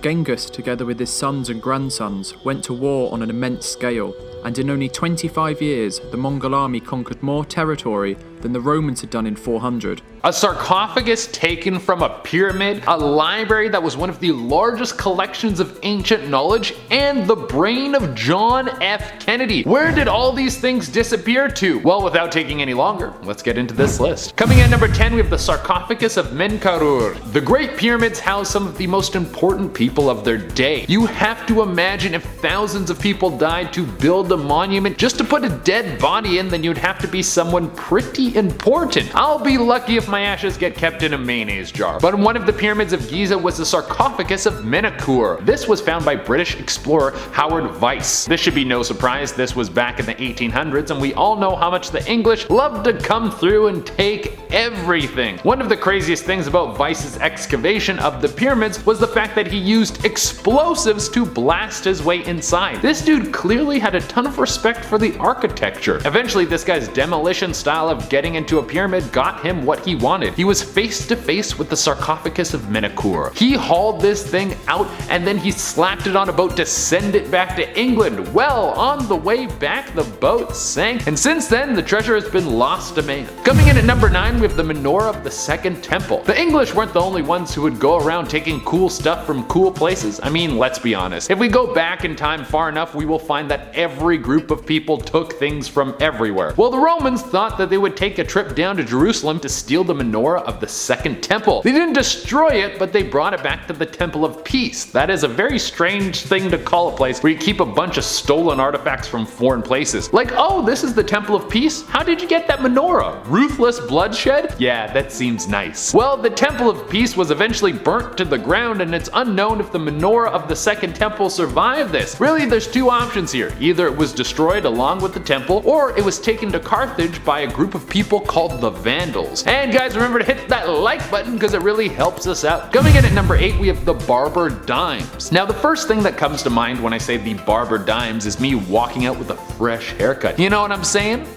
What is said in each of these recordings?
Genghis, together with his sons and grandsons, went to war on an immense scale, and in only 25 years, the Mongol army conquered more territory than the Romans had done in 400. A sarcophagus taken from a pyramid, a library that was one of the largest collections of ancient knowledge, and the brain of John F. Kennedy. Where did all these things disappear to? Well, without taking any longer, let's get into this list. Coming in at number 10, we have the sarcophagus of MENKAURE. The Great Pyramids house some of the most important people of their day. You have to imagine if thousands of people died to build a monument just to put a dead body in, then you'd have to be someone pretty important. I'll be lucky if my ashes get kept in a mayonnaise jar. But one of the pyramids of Giza was the sarcophagus of MENKAURE. This was found by British explorer Howard Weiss. This should be no surprise, this was back in the 1800s, and we all know how much the English loved to come through and take everything. One of the craziest things about Weiss's excavation of the pyramids was the fact that he used explosives to blast his way inside. This dude clearly had a ton of respect for the architecture. Eventually, this guy's demolition style of getting into a pyramid got him what he wanted. He was face to face with the sarcophagus of MENKAURE. He hauled this thing out and then he slapped it on a boat to send it back to England. Well, on the way back, the boat sank, and since then, the treasure has been lost to man. Coming in at number 9, we have the menorah of the Second Temple. The English weren't the only ones who would go around taking cool stuff from cool places. I mean, let's be honest. If we go back in time far enough, we will find that every group of people took things from everywhere. Well, the Romans thought that they would take a trip down to Jerusalem to steal the menorah of the Second Temple. They didn't destroy it, but they brought it back to the Temple of Peace. That is a very strange thing to call a place where you keep a bunch of stolen artifacts from foreign places. Like, oh, this is the Temple of Peace? How did you get that menorah? Ruthless bloodshed? Yeah, that seems nice. Well, the Temple of Peace was eventually burnt to the ground, and it's unknown if the menorah of the Second Temple survived this. Really, there's two options here. Either it was destroyed along with the temple, or it was taken to Carthage by a group of people called the Vandals. And guys, remember to hit that like button because it really helps us out. Coming in at number 8, we have the Barber dimes. Now, the first thing that comes to mind when I say the Barber dimes is me walking out with a fresh haircut. You know what I'm saying?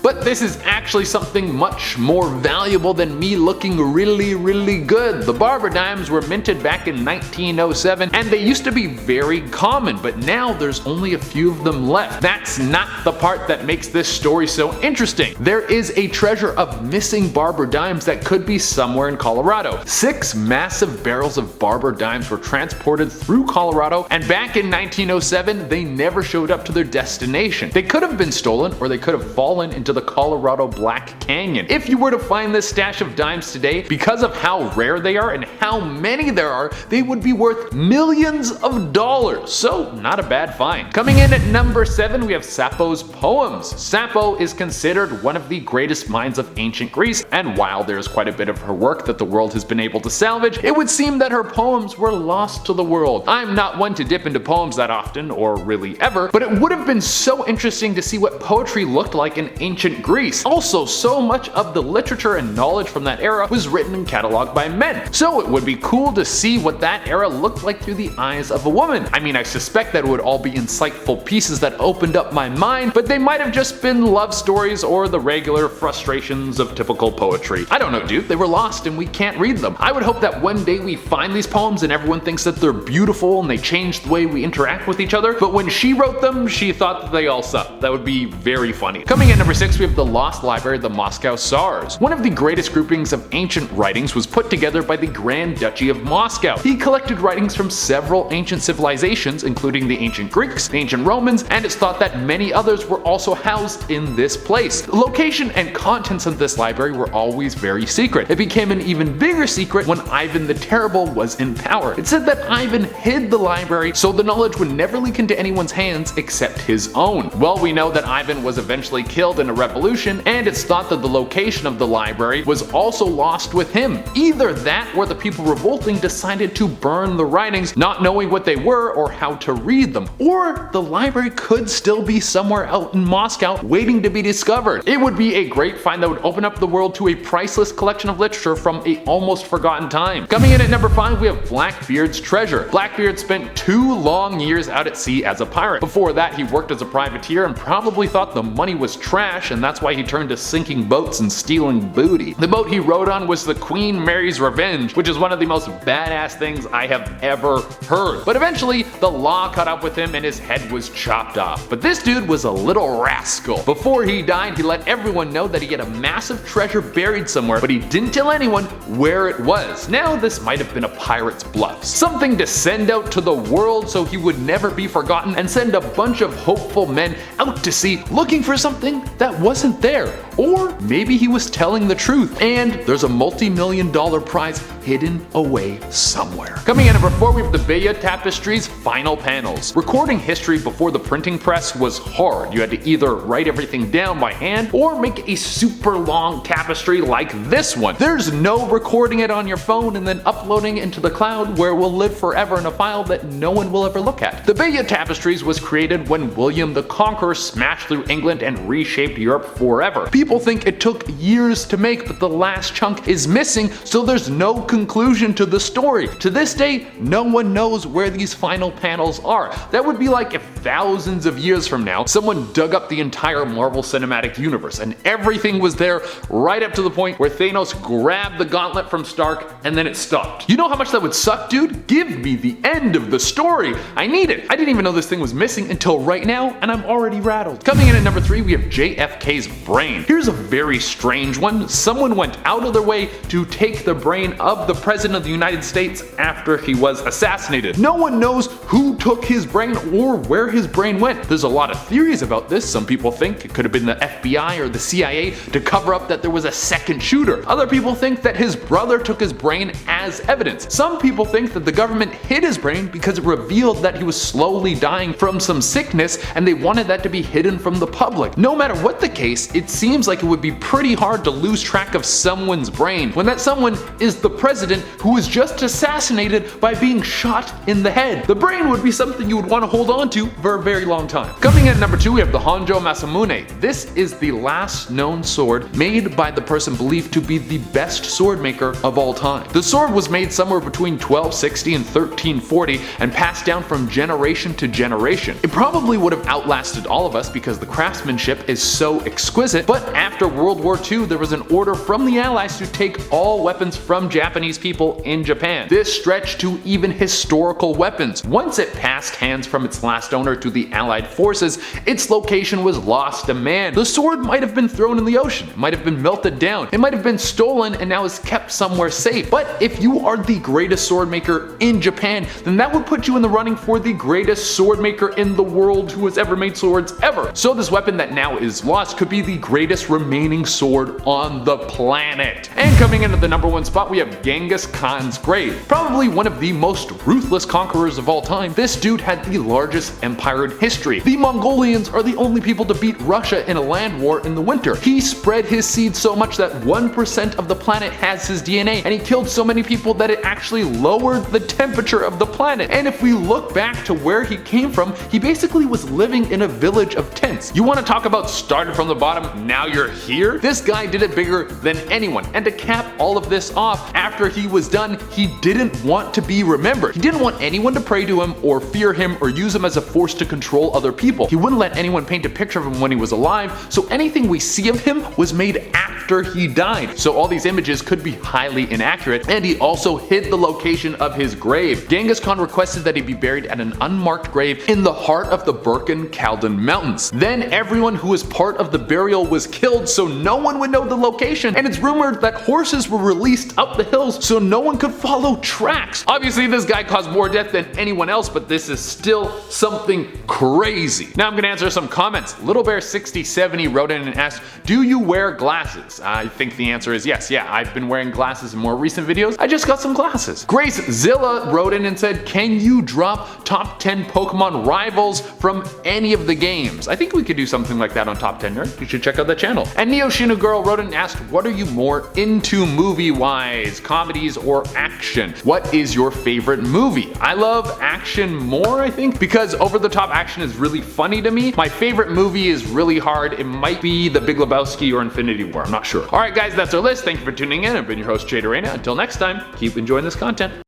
But this is actually something much more valuable than me looking really good. The Barber dimes were minted back in 1907, and they used to be very common, but now there's only a few of them left. That's not the part that makes this story so interesting. There is a treasure of missing Barber dimes that could be somewhere in Colorado. 6 massive barrels of Barber dimes were transported through Colorado, and back in 1907, they never showed up to their destination. They could have been stolen, or they could have fallen into the Colorado Black Canyon. If you were to find this stash of dimes today, because of how rare they are and how many there are, they would be worth millions of dollars. So, not a bad find. Coming in at number 7, we have Sappho's poems. Sappho is considered one of the greatest minds of ancient Greece, and while there's quite a bit of her work that the world has been able to salvage, it would seem that her poems were lost to the world. I'm not one to dip into poems that often, or really ever, but it would have been so interesting to see what poetry looked like in ancient Greece. Also, so much of the literature and knowledge from that era was written and cataloged by men. So it would be cool to see what that era looked like through the eyes of a woman. I mean, I suspect that it would all be insightful pieces that opened up my mind, but they might have just been love stories or the regular frustrations of typical poetry. I don't know, dude. They were lost and we can't read them. I would hope that one day we find these poems and everyone thinks that they're beautiful and they change the way we interact with each other, but when she wrote them, she thought that they all sucked. That would be very funny. Coming in number 6, we have the Lost Library of the Moscow Tsars. One of the greatest groupings of ancient writings was put together by the Grand Duchy of Moscow. He collected writings from several ancient civilizations, including the ancient Greeks, the ancient Romans, and it's thought that many others were also housed in this place. The location and contents of this library were always very secret. It became an even bigger secret when Ivan the Terrible was in power. It said that Ivan hid the library so the knowledge would never leak into anyone's hands except his own. Well, we know that Ivan was eventually killed in a revolution, and it's thought that the location of the library was also lost with him. Either that or the people revolting decided to burn the writings, not knowing what they were or how to read them. Or the library could still be somewhere out in Moscow waiting to be discovered. It would be a great find that would open up the world to a priceless collection of literature from a almost forgotten time. Coming in at number 5, we have Blackbeard's treasure. Blackbeard spent 2 long years out at sea as a pirate. Before that, he worked as a privateer and probably thought the money was trash trash, and that's why he turned to sinking boats and stealing booty. The boat he rode on was the Queen Mary's Revenge, which is one of the most badass things I have ever heard. But eventually, the law caught up with him and his head was chopped off. But this dude was a little rascal. Before he died, he let everyone know that he had a massive treasure buried somewhere, but he didn't tell anyone where it was. Now, this might have been a pirate's bluff. Something to send out to the world so he would never be forgotten and send a bunch of hopeful men out to sea looking for something that wasn't there. Or maybe he was telling the truth and there's a multi-million-dollar prize hidden away somewhere. Coming in at number 4, we have the BAYEUX Tapestries final panels. Recording history before the printing press was hard. You had to either write everything down by hand or make a super long tapestry like this one. There's no recording it on your phone and then uploading it into the cloud where it will live forever in a file that no one will ever look at. The BAYEUX Tapestries was created when William the Conqueror smashed through England and reshaped Europe forever. People think it took years to make, but the last chunk is missing, so there's no conclusion to the story. To this day, no one knows where these final panels are. That would be like if thousands of years from now, someone dug up the entire Marvel Cinematic Universe and everything was there right up to the point where Thanos grabbed the gauntlet from Stark and then it stopped. You know how much that would suck, dude? Give me the end of the story. I need it. I didn't even know this thing was missing until right now, and I'm already rattled. Coming in at number 3, we have JFK's brain. Here's a very strange one. Someone went out of their way to take the brain of the President of the United States after he was assassinated. No one knows who took his brain or where his brain went. There's a lot of theories about this. Some people think it could have been the FBI or the CIA to cover up that there was a second shooter. Other people think that his brother took his brain as evidence. Some people think that the government hid his brain because it revealed that he was slowly dying from some sickness and they wanted that to be hidden from the public. No matter what the case, it seems like it would be pretty hard to lose track of someone's brain when that someone is the president who was just assassinated by being shot in the head. The brain would be something you would want to hold on to for a very long time. Coming in at number 2, we have the HONJO MASAMUNE. This is the last known sword made by the person believed to be the best sword maker of all time. The sword was made somewhere between 1260 and 1340 and passed down from generation to generation. It probably would have outlasted all of us because the craftsmanship is so exquisite, but after World War II there was an order from the Allies to take all weapons from Japanese people in Japan. This stretched to even historical weapons. Once it passed hands from its last owner to the Allied forces, its location was lost to man. The sword might have been thrown in the ocean, it might have been melted down, it might have been stolen and now is kept somewhere safe. But if you are the greatest sword maker in Japan, then that would put you in the running for the greatest sword maker in the world who has ever made swords ever. So this weapon that now is lost could be the greatest remaining sword on the planet. And coming into the number 1 spot, we have Genghis Khan's grave. Probably one of the most ruthless conquerors of all time, this dude had the largest empire in history. The Mongolians are the only people to beat Russia in a land war in the winter. He spread his seed so much that 1% of the planet has his DNA, and he killed so many people that it actually lowered the temperature of the planet. And if we look back to where he came from, he basically was living in a village of tents. You want to talk about started from the bottom, now you're here? This guy did it bigger than anyone. And to cap all of this off, after he was done, he didn't want to be remembered. He didn't want anyone to pray to him or fear him or use him as a force to control other people. He wouldn't let anyone paint a picture of him when he was alive, so anything we see of him was made after he died. So all these images could be highly inaccurate, and he also hid the location of his grave. Genghis Khan requested that he be buried at an unmarked grave in the heart of the Burken Kaldon Mountains. Then everyone who was part of the burial was killed so no one would know the location, and it's rumored that horses were released up the hills so no one could follow tracks. Obviously this guy caused more death than anyone else, but this is still something crazy. Now I'm gonna answer some comments. LittleBear6070 wrote in and asked, do you wear glasses? I think the answer is yes. Yeah, I've been wearing glasses in more recent videos. I just got some glasses. Grace Zilla wrote in and said, can you drop top 10 Pokemon rivals from any of the games? I think we could do something like that on Top 10 Nerd. You should check out the channel. And Neo Shinu Girl wrote in and asked, what are you more into movie-wise? Comedies or action? What is your favorite movie? I love action more, I think, because over-the-top action is really funny to me. My favorite movie is really hard. It might be The Big Lebowski or Infinity War. I'm not sure. Alright guys, that's our list. Thank you for tuning in. I've been your host, Jade Arena. Until next time, keep enjoying this content.